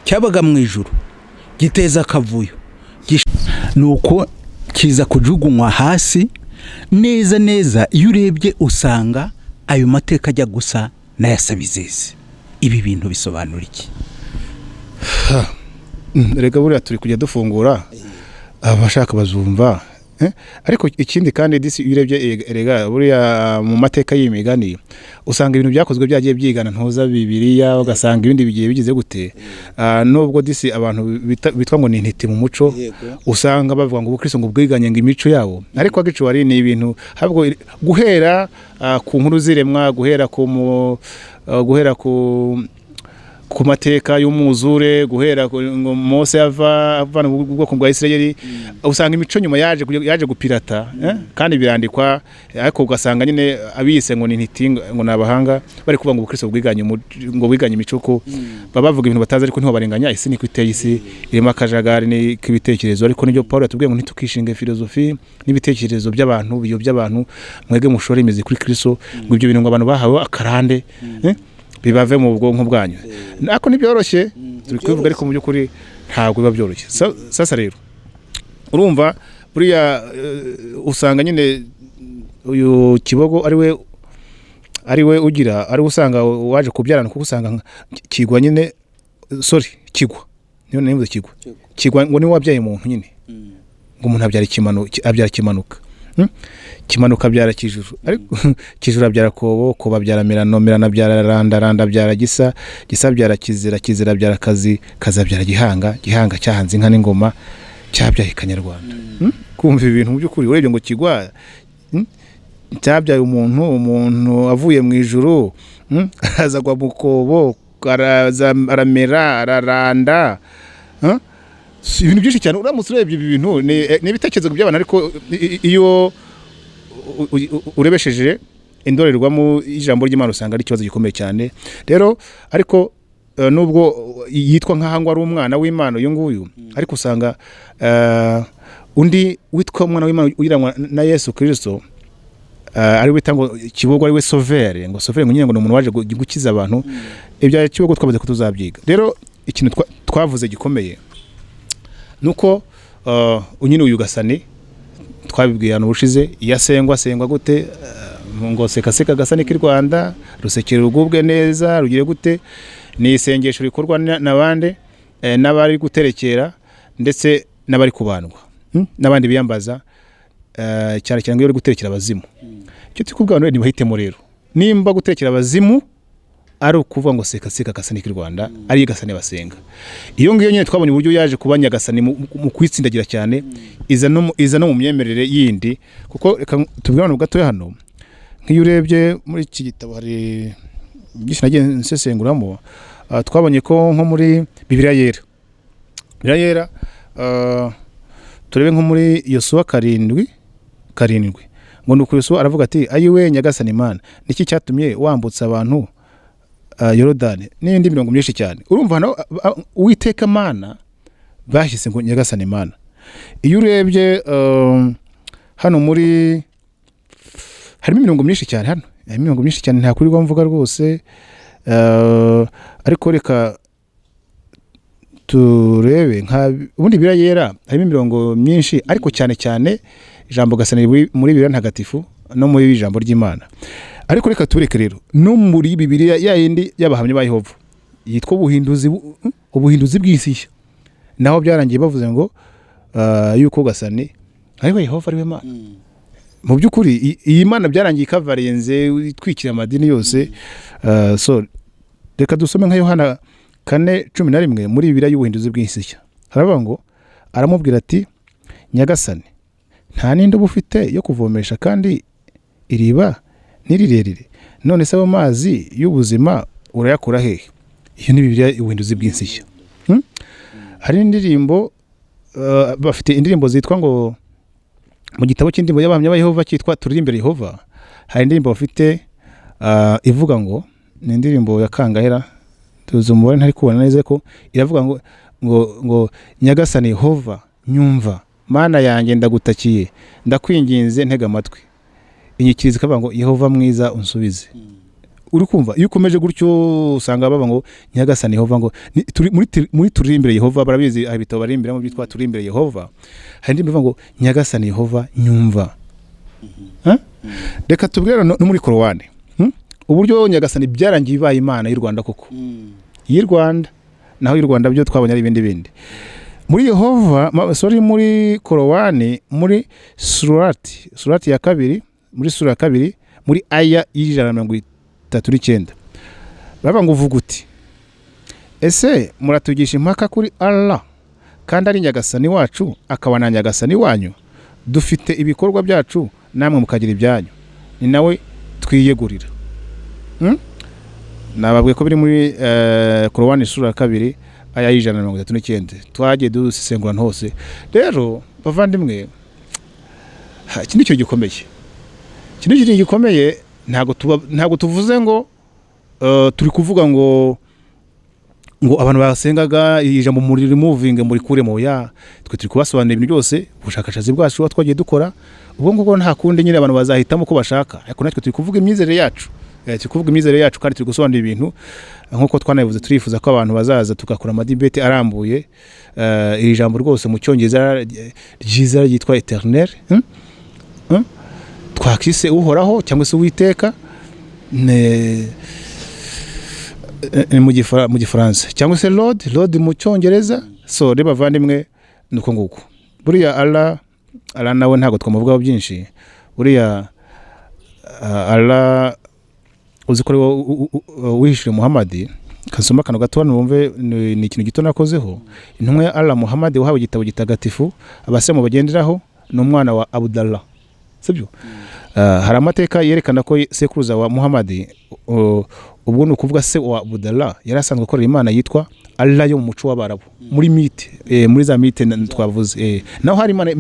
cyabaga mu ijuru giteza akavuyo, nuko kiza kujugunywa hasi. Neza iyo urebye usanga ayo mateka ajya gusa n'ayasabizeze. Ibi bintu bisobanura iki? Rega buriya turi kujya dufungura abashaka bazumva, ariko ikindi kandi disi urebye rega buriya mu mateka y'imigani usanga ibintu byakozwe byagiye byigana ntuza Bibiliya, ugasanga ibindi bigiye bigize gute. Nubwo disi abantu bitwa ngo ni intiti mu muco, usanga bavuga ngo ubukristo ngo bwiganye ngo imico yabo, ariko agicu ari ni ibintu habwo guhera ku nkuru ziremwa, guhera ku mateka y'umwuzure, guhera ngo Mose avana mu bwoko bwa Isirayeli, usanga imico nyuma yaje gupirata, kandi birandikwa, ariko ugasanga nyine abise ngo ni intiti ngo nabahanga bari kuvuga ngo ubukristo bwiganye imico ko baba bavuga ibintu batazi, ariko ntiho barenganya. Isi ni kwiteye, isi irimo akajagari ni kibitekerezo, ariko nibyo Paulo yatubwiye ngo ntitukishinge filozofi n'ibitekerezo by'abantu by'abantu, mwege mushore imizi kuri Kristo, ngo ibyo bintu ngo abantu bahawe akarande bibave mu bwonko bwanyu. Nako nibyoroshye turi kubivuga, ariko mu by'ukuri ntabwo biba byoroshye. Sasa rero urumva buriya usanga nyine uyu Kibogo ariwe ugira, ari usanga waje kubyarana, kuko usanga kigwa nyine kigwa niyo nemvuze kigwa ngo ni wabyaye umuntu nyine, ngo umuntu abyara kimanuka byara kijuru, ariko kijuru byara kobo byara mirano byara randa byara gisa byara kizira byara kazi byara gihanga cyahanze inka n'ingoma cyabyaye Kanyarwanda. Kumva ibintu mu by'ukuri urebye ngo kigwa cyabyaye umuntu avuye mu ijuru, azagwa mu kobo, aramera araranda, ibintu byinshi cyane. Uramutse urebye ibi bintu ni ibitekerezo by'abantu, ariko iyo urebesheje indorerwamo ijambo ry'Imana usanga ari ikibazo gikomeye cyane. Rero ariko nubwo yitwa nk'aho ari umwana w'Imana uyu nguyu, ariko usanga undi witwa umwana w'Imana uyiranwa na Yesu Kristo, ari wita ngo Kibogo ari we Sauveur, ngo Sauveur ngo nyine ngo umuntu waje gukiza abantu. Ibya Kibogo twabaze ko tuzabyiga. Rero ikintu twavuze gikomeye nuko unyine uyu Gasani twabibwiye hano bushize, yasengwa gute, ngo seka Gasani k'i Rwanda rusekere rugubwe neza rugire gute. Ni isengesho rikorwa n'abandi n'abari guterekera, ndetse n'abari kubandwa n'abandi biyambaza, cyane cyane ngo uri guterekera abazimu. Icyo tukubwira none ntibahitemo rero, nimba guterekera abazimu ari ukuvuga ngo seka Gasani k'i Rwanda, ari Gasani basenga. Iyo ngiyo nyine twabonye uburyo yaje kuba Nyagasani mu kwitsindagira cyane, iza no mu myemerere yindi, kuko tubwirana gato hano. Nk'iyo urebye muri iki gitabo hari byinshi nagiye nsesenguramo, twabonye ko nko muri Bibiliya yera turebe nko muri Yosuwa 7 ngo nuko Yosuwa aravuga ati ayiwe Nyagasani Imana, niki cyatumye wambutsa abantu Yorodani n'indi mirongo myinshi cyane. Urumva hano Uwiteka Mana bashyise ngo Nyagasani Imana. Iyo urebye hano muri harimo imirongo myinshi cyane, hano imirongo myinshi cyane nta kuri mvuga rwose, ariko reka turebe nka ubundi Bibiliya yera harimo imirongo myinshi, ariko cyane ijambo Gasani muri Bibiliya ntagatifu no muri ijambo ry'Imana. Ariko reka tureke rero no muri Bibiliya ya yindi y'abahamya ba Yehova yitwa ubuhinduzi bw'isi, naho byarangiye bavuze ngo yuko Gasani ariwe Yehova ariwe Mana. Mu by'ukuri iyi Mana byarangiye ikavarenze twikira amadini yose. So reka dusome nka Yohana 4:11 muri Bibiliya y'ubuhinduzi bw'isi. Haravuga ngo aramubwira ati Nyagasani, nta ninde bufite yo kuvomesha, kandi iriba nirirerire, none se amazi y'ubuzima urayakura hehe? Iyo ni Bibiliya y'ubuhinduzi bw'isi. Hari indirimbo bafite indirimbo zitwa ngo mu gitabo cy'indirimbo y'abahamya ba Yehova cyitwa Turirimbire Yehova. Hari indirimbo bafite ivuga ngo ni indirimbo ya Kangahera, tuzi umubare ntari kubona neza ko iravuga ngo Nyagasani Yehova nyumva, Mana yanjye ndagutakiye, ndakwinginze ntega amatwi, inyikiriza ikavuga ngo Yehova mwiza unsubize. Uri kumva iyo ukomeje gutyo usanga baba ngo Nyagasani Yehova, ngo muri Turirimbire Yehova barabizi abitabo barimbira mu byitwa Turirimbire Yehova. Hari indirimbo ivuga ngo Nyagasani Yehova nyumva. Reka tubwira no muri Korowani. uburyo Nyagasani byarangiye ibaye Imana y'u Rwanda koko y'u Rwanda naho y'u Rwanda byo twabonye ari ibindi muri Yehova muri Korowani muri surati ya kabiri muri sura ya kabiri muri aya y'139 baba ngo uvuga uti ese muratugisha impaka kuri Allah kandi ari Nyagasani wacu akaba na Nyagasani wanyu dufite ibikorwa byacu namwe mukagira ibyanyu ni nawe twiyegurira nababwiye ko biri muri Korowani sura ya kabiri aya y'139 twagiye dusesengurana hose rero bavandimwe ikindi cyo gikomeye ntago tuvuze ngo turi kuvuga ngo abantu basengaga ijambo muri removing muri kuremo ya twe turi kubasobanurira ibintu byose ubushakashatsi bwacu twagiye dukora ubwo ngubwo nta kundi nyine abantu bazahitamo ko bashaka ariko natwe turi kuvuga imyizere yacu kandi turi gusobanura ibintu nkuko twanabivuze turifuza ko abantu bazaza tugakora amadibete arambuye iri jambo rwose mu cyongereza ryiza ryitwa eternel twakise uhoraho cyangwa se Uwiteka mu gifaransa cyangwa se Lord mu cyongereza so reba bavandimwe nuko nguko buriya Allah nawe ntago twamuvugaho byinshi buriya Allah uzi ko wishire Muhammad kasoma kano gato numve ni ikintu gito nakozeho intumwa ya Allah Muhammad wahawe igitabo gitagatifu abasemu bagenderaho n'umwana wa Abdallah sibyo hari amateka yerekana ko sekuruza wa Muhammad ubwo nukuvuga se wa Abdallah yarasanzwe korera Imana yitwa Allah yo mu muco w'Abarabu muri mite muri za mite twavuze naho hari Imana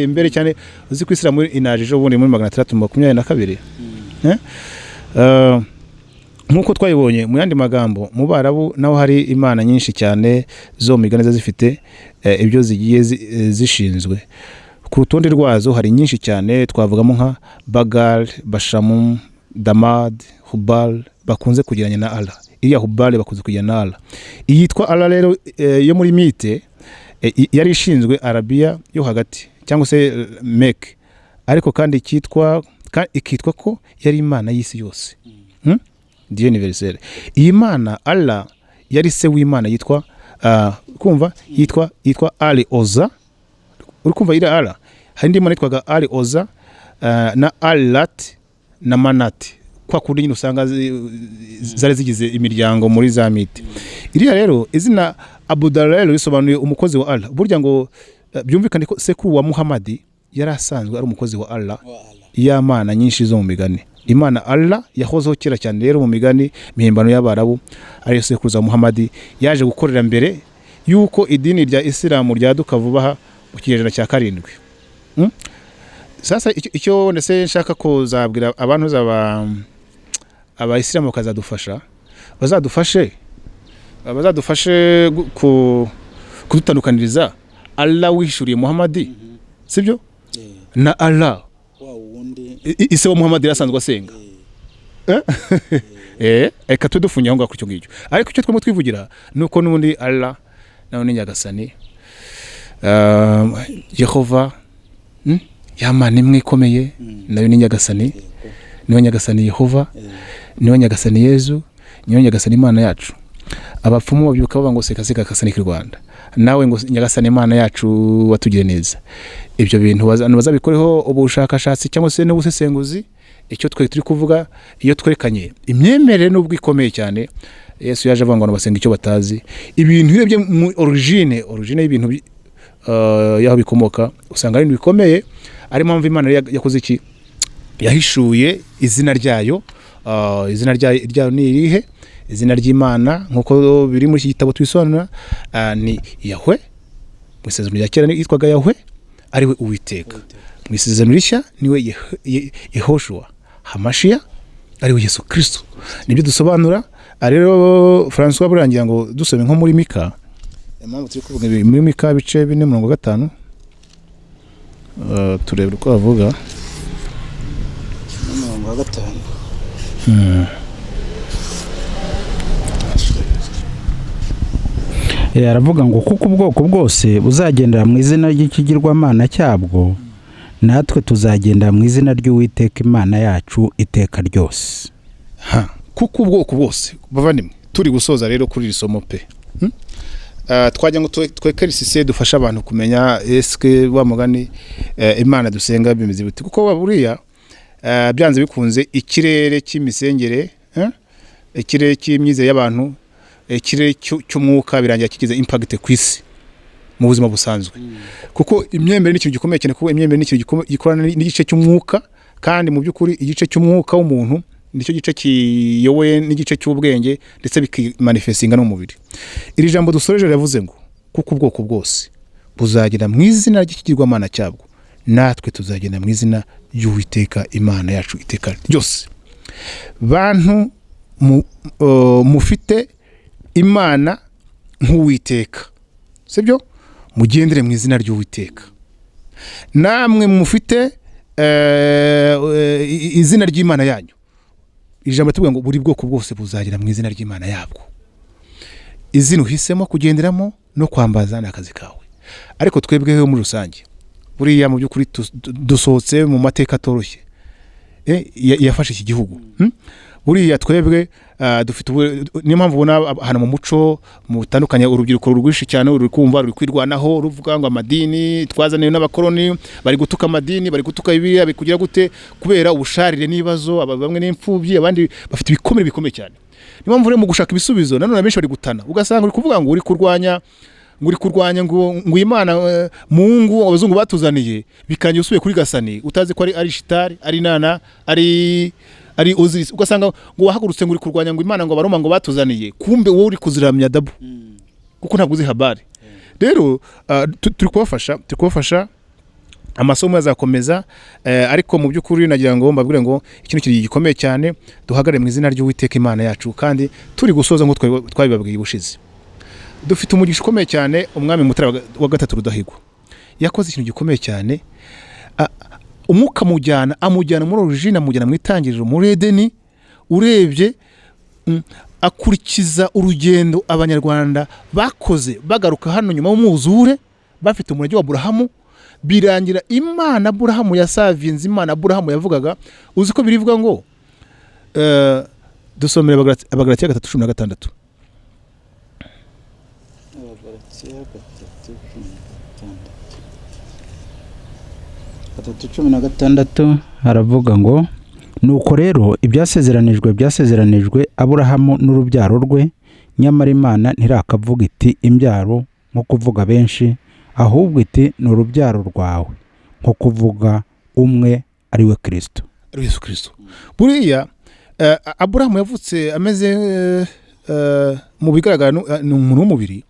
mbere cyane uzi ko Islam inaje ubundi muri 622 nkuko twayibonye mu yandi magambo mu Barabu naho hari Imana nyinshi cyane zo miganiza zifite ibyo zigiye zishinzwe ku rutonde rwazo hari nyinshi cyane twavugamo nka Bagal, Bashamum, Damad, Hubal bakunze kugiranya na Allah iriya Hubal bakunze kugirana na Allah iyitwa Allah rero yo muri mite yari ishinzwe Arabia yo hagati cyangwa se Mek ariko kandi ikitwa ko yari Imana y'isi yose Dieu universel iyi Mana Allah yari se w'Imana yitwa kumva yitwa Ali Oza uri kumva ira Allah hari indi Mana yitwaga Ali Oza na Allat na Manat kwa kundi nyine usanga zari zigize imiryango muri za mite iriya rero izina Abdallah risobanuye umukozi wa Allah burya ngo byumvikane ko sekuru wa Muhammad yari asanzwe ari umukozi wa Allah ya Mana nyinshi zo mu migani Imana Allah yahozeho kera cyane rero mu migani mihimbano y'Abarabu ariyo sekuruza wa Muhammad yaje gukorera mbere yuko idini rya Islam ryaduka vuba mu kinyejana cya 7 sasa icyo ndetse nshaka ko zabwira abantu abayisilamu bakazadufasha bazadufashe kudutandukaniriza Allah wishuriye Muhammad sibyo na Allah ise wa Muhammad yasanzwe asenga eka tudufunya ngo akurikiye ngicyo ariko icyo twamo twivugira nuko nundi Allah nawe ni Nyagasani Yehova Imana imwe ikomeye nayo ni Nyagasani niwe Nyagasani Yehova niwe Nyagasani Yezu niwe Nyagasani Imana yacu abapfumu babyuka bavuga ngo seka Gasani k'u Rwanda nawe ngo Nyagasani Imana yacu watugire neza ibyo bintu bazabikoreho ubushakashatsi cyangwa se n'ubusesenguzi icyo turi kuvuga iyo twerekanye imyemerere n'ubwo ikomeye cyane Yesu yaje avuga ngo basenga icyo batazi ibintu birebye mu origine y'ibintu yaho bikomoka usanga ari ibintu bikomeye ari mpamvu Imana yakoze iki yahishuye izina ryayo ni irihe izina ry'Imana nkuko biri muri iki gitabo twisobanura ni Yahwe mu isezerano rya kera yitwaga Yahwe ariwe Uwiteka mu isezerano rishya niwe Yehoshua Hamashiya ariwe Yesu Kristo nibyo dusobanura rero François burangira ngo dusome nko muri Mika impamvu turi kuvuga muri Mika bice 4:5 turebe uko bavuga 4:5 aravuga ngo kuko ubwoko bwose buzagendera mu izina ry'ikigirwamana cyabwo natwe tuzagendera mu izina ry'Uwiteka Imana yacu iteka ryose kuko ubwoko bwose bavandimwe turi gusoza rero kuri iri somo pe twajya ngo twekerisise dufasha abantu kumenya eske wa mugani imana dusenga bimeze bite kuko buriya byanze bikunze ikirere cy'imisengere ikirere cy'imyize y'abantu ikirere cy'umwuka birangira kigize impact ku isi mu buzima busanzwe kuko imyemerere n'ikintu gikomeye cyane kuko imyemerere n'ikintu gikorana n'igice cy'umwuka kandi mu by'ukuri igice cy'umwuka w'umuntu nicyo gice kiyoboye n'igice cy'ubwenge ndetse bikimanifestinga no mu mubiri. Iri jambo dusoreje yavuze ngo kuko ubwoko bwose buzagenda mu izina ry'ikigirwamana cyabwo natwe tuzagenda mu izina y'Uwiteka Imana yacu iteka ryose. Bantu mufite Imana nk'Uwiteka sibyo mugendere mu izina ry'Uwiteka. Namwe mufite izina ry'Imana yanyu. Ijambo tuvuga ngo buri bwoko bwose buzagira mu izina ry'Imana yabwo. Izina uhisemo kugenderamo no kwambaza n'akazi kawe. Ariko twebweho muri rusange buriya mu by'ukuri dusohotse mu mateka atoroshye yafashe iki gihugu. Buriya twebwe dufite niyo mpamvu ubona hano mu muco mutandukanye urubyiruko rurwishi cyane ruri kumva ruri kwirwanaho ruvuga ngo amadini twazaniye n'abakoloni bari gutuka amadini bari gutuka Bibiliya bikugira gute kubera ubusharire n'ibibazo bamwe n'imfubyi abandi bafite ibikomere bikomeye cyane. Niyo mpamvu rero mu gushaka ibisubizo nanone benshi bari gutana ugasanga uri kuvuga ngo uri kurwanya ngo Imana Mungu abazungu batuzaniye bikangiye usubiye kuri Gasani utazi ko ari shitari ari nana ari Osiris ugasanga ngo wahagurutse ngo uri kurwanya ngo Imana ngo abaroma ngo batuzaniye kumbe wowe uri kuziramya dabu kuko ntabwo uzi habari. Rero turi kubafasha amasomo yazakomeza ariko mu by'ukuri nagira ngo mbabwire ngo ikintu kiri gikomeye cyane duhagare mu izina ry'Uwiteka Imana yacu kandi turi gusoza ngo twabibabwiye ubushize. Dufite umugisha ukomeye cyane umwami Mutara wa gatatu Rudahigwa yakoze ikintu gikomeye cyane umwuka amujyana muri origine amujyana mu itangiriro muri Edeni urebye akurikiza urugendo abanyarwanda bakoze bagaruka hano nyuma y'umwuzure bafite umurage wa Aburahamu birangira Imana Aburahamu yasavinze Imana Aburahamu yavugaga uzi ko birivuga ngo dusomere Abagalatiya 3:16 3:16 haravuga ngo nuko rero byasezeranijwe Aburahamu n'urubyaro rwe nyamara Imana ntirakavuga iti imbyaro nko kuvuga benshi ahubwo iti ni urubyaro rwawe nko kuvuga umwe ari we Kristo ari Yesu Kristo. Buriya Aburahamu yavutse ameze mu bigaragara ni umuntu w'umubiri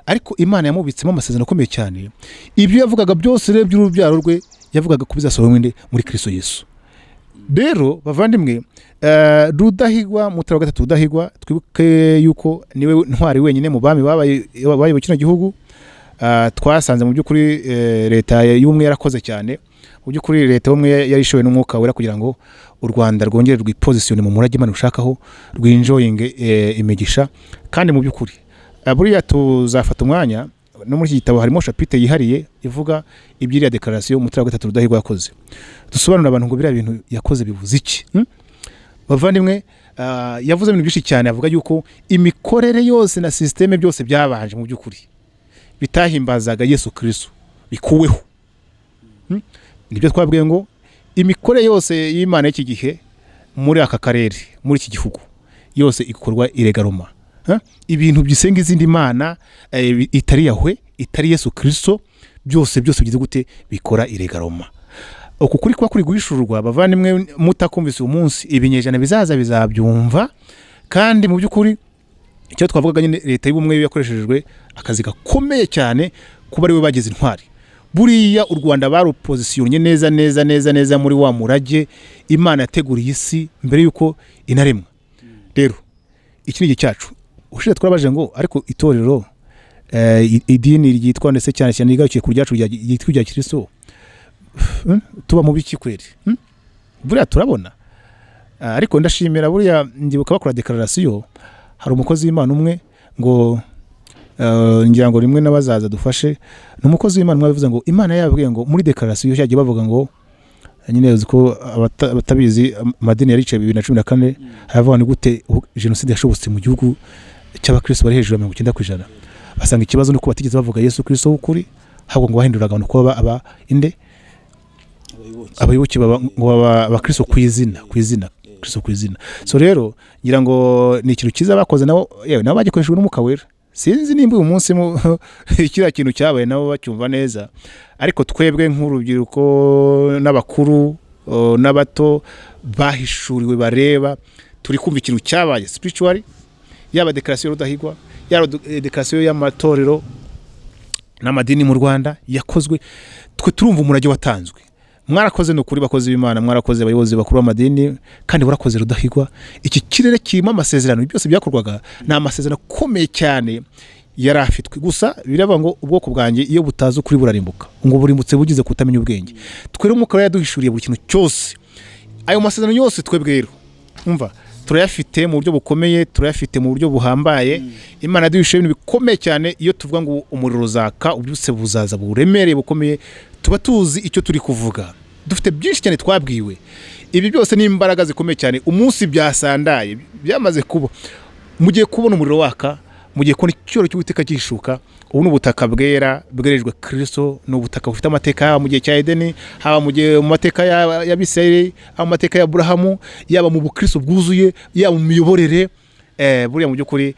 ariko Imana yamubitsemo amasezerano akomeye cyane. Ibyo yavugaga byose rero by'urubyaro rwe yavugaga kubizasohoka muri Kristo Yesu. Rero bavandimwe Rudahigwa Mutara wa gatatu Rudahigwa twibuke yuko niwe ntwari wenyine mu bami babaye kino gihugu. Twasanze mu by'ukuri leta y'umwe yarakoze cyane mu by'ukuri leta y'umwe yarishowe n'umwuka wera kugira ngo u Rwanda rwongere rw'iposition mu murage Imana ushakaho rw'enjoying imigisha kandi mu by'ukuri buriya tuzafata umwanya no muri iki gitabo harimo chapitre yihariye ivuga ibyiriya declaration Mutara wa gatatu Rudahigwa yakoze dusobanura abantu ngo biriya bintu yakoze bivuze iki. Bavandimwe yavuze ibintu byinshi cyane avuga yuko imikorere yose na systeme byose byabanje mu by'ukuri bitahimbazaga Yesu Kristo bikuweho. Nibyo twabwiye ngo imikorere yose y'Imana y'iki gihe muri aka karere muri iki gihugu yose ikorwa iregaroma ibintu bisenga izindi mana itari Yahwe itari Yesu Kristo byose bigize gute bikora iregaroma. Uku kuri kwa kuri guhishurwa bavandimwe mutakumvise umunsi ibinyejana bizaza bizabyumva kandi mu by'ukuri icyo twavugaga nyine leta y'ubumwe yakoreshejwe akazi gakomeye cyane kuba ari we bageze intwari. Buriya u Rwanda barupositionnye neza muri wa murage Imana yateguriye isi mbere yuko inaremwa. Rero iki ni cyacu ushire twabaje ngo ariko itorero idini ryitwa ndetse cyane rigarukiye ku ryacu ryitwa rya Kristo tuba mu biki kweri buriya turabona ariko ndashimira buriya ndibuka bakora declaration hari umukozi w'Imana umwe ngo ngira ngo rimwe n'abazaza dufashe n'umukozi w'Imana mwabivuze ngo Imana yabwiye ngo muri declaration yagiye bavuga ngo nyine uzi ko abatabizi amadini yaricaye 2014 haravuga ni gute jenoside yashobotse mu gihugu cy'abakristo bari hejuru ya 90%. Basanga ikibazo nuko batigeze bavuga Yesu Kristo w'ukuri, ahubwo ngo bahinduraga no kuba aba inde abayoboke ngo abakristo kwizina Kristo kwizina. So rero ngira ngo ni ikintu kiza bakoze nabo, yewe nabo bagikoreshejwe n'Umwuka Wera. Sinzi nimba uyu munsi ikira kintu cyabaye nabo bacyumva neza, ariko twebwe nk'urubyiruko n'abakuru n'abato bahishuriwe bareba, turi kumva ikintu cyabaye spiritually, yaba declaration Rudahigwa, yaba declaration y'amatorero n'amadini mu Rwanda yakozwe, twe turumva umurage watanzwe. Mwarakoze no kuri bakozi b'Imana, mwarakoze abayobozi bakuru b'amadini, kandi warakoze Rudahigwa. Iki kirere kirimo amasezerano, byose byakorwaga na amasezerano akomeye cyane yarafitwe. Gusa biravuga ngo ubwoko bwanjye iyo butazi ukuri burarimbuka, ngo burimbutse bugize kutamenya ubwenge. Twere Umwuka yaduhishuriye buri kintu cyose, ayo masezerano yose twebwe rero umva turayafite mu buryo bukomeye, turayafite mu buryo buhambaye. Imana yaduhishuye ibintu bikomeye cyane. Iyo tuvuga ngo umuriro uzaka, ubyutse buzaza buremereye bukomeye, tuba tuzi icyo turi kuvuga. Dufite byinshi cyane twabwiwe. Ibi byose ni imbaraga zikomeye cyane. Umunsi byasandaye byamaze kuba, mugiye kubona umuriro waka, mugiye kubona icyoro cy'Uwiteka gishuka. Ubu ni ubutaka bwera bwerejwe Kristo, ni ubutaka bufite amateka mu gihe cya Edeni, haba mu gihe mu mateka ya Bisirayeli, haba mu mateka ya Aburahamu, yaba mu bukristo bwuzuye, yaba mu miyoborere. Buriya mu by'ukuri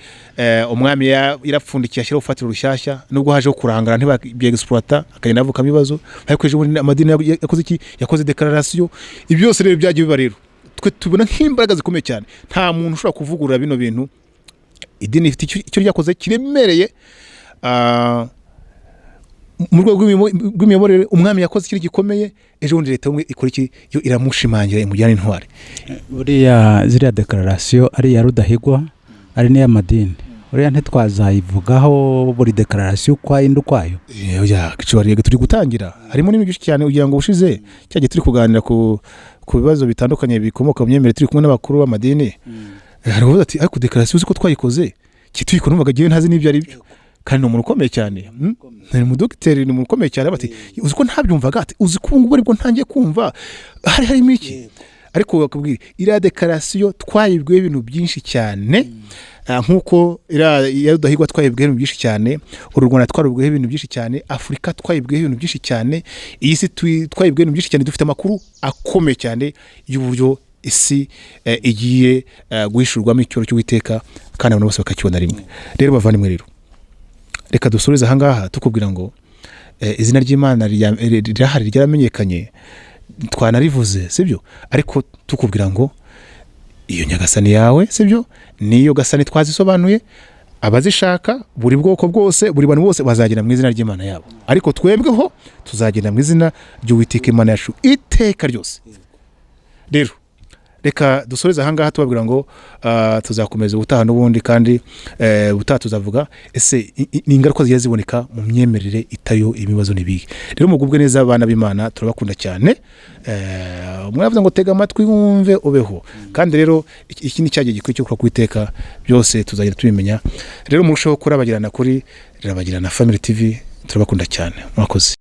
umwami yarapfundikiye ashyiraho ufatiro rushyashya, nubwo hajeho kurangara ntibye exploiter akagenda avuka ibibazo, ariko ejo amadini yakoze iki, yakoze declaration. Ibi byose rero byagiye biba rero, twe tubona nk'imbaraga zikomeye cyane. Nta muntu ushobora kuvugurura bino bintu. Idini ifite icyo ryakoze kiremereye mu rwego rw'imiyoborere. Umwami yakoze ikintu gikomeye, ejo bundi leta ikora iki, yo iramushimangira imujyana intwari. Buriya ziriya declaration ari ya Rudahigwa, ari n'iya madini, buriya ntitwazayivugaho buri declaration kwayindi kwayo. Kicwariye turi gutangira, harimo n'ibintu byinshi cyane ugira ngo ushize cyagiye turi kuganira ku bibazo bitandukanye bikomoka mu myemerere, turi kumwe n'abakuru b'amadini. Haravuga ati ariko declaration uzi ko twayikoze kituyiko numvaga gihe ntazi n'ibyo ari byo, kandi ni umuntu ukomeye cyane. Ni umudokiteri, ni umuntu ukomeye cyane. Bati uzi ko ntabyumvaga, ati uzi ko ubwo aribwo ntangiye kumva harimo iki. Ariko bakubwira iriya declaration twayibwiwe ibintu byinshi cyane, nkuko ya Rudahigwa twayibwiwe ibintu byinshi cyane, u Rwanda twarubwiwe ibintu byinshi cyane, Afrika twayibwiwe ibintu byinshi cyane, iyi si twayibwiwe ibintu byinshi cyane. Dufite amakuru akomeye cyane y'uburyo isi igiye guhishurwamo icyoro cy'Uwiteka, kandi abantu bose bakakibona rimwe. Rero bavandimwe, rero reka dusoreze aha ngaha tukubwira ngo izina ry'Imana rirahari, ryaramenyekanye, twanarivuze sibyo, ariko tukubwira ngo iyo Nyagasani yawe sibyo, niyo Gasani twazisobanuye. Abazishaka buri bwoko bwose, buri bantu bose bazagenda mu izina ry'Imana yabo, ariko twebweho tuzagenda mu izina ry'Uwiteka Imana yacu iteka ryose. Rero reka dusoreze aha ngaha tubabwira ngo tuzakomeza ubutaha n'ubundi, kandi ubutaha tuzavuga ese ni ingaruka zigiye ziboneka mu myemerere itayo ibibazo n'ibihe. Rero mugubwe neza abana b'Imana, turabakunda cyane. Mwavuze ngo tega amatwi wumve ubeho, kandi rero iki ni cyagiye gikwiye cyo kwiteka, byose tuzagenda tubimenya. Rero murushaho kurabagirana kuri Rabagirana Family TV, turabakunda cyane. Mwakoze.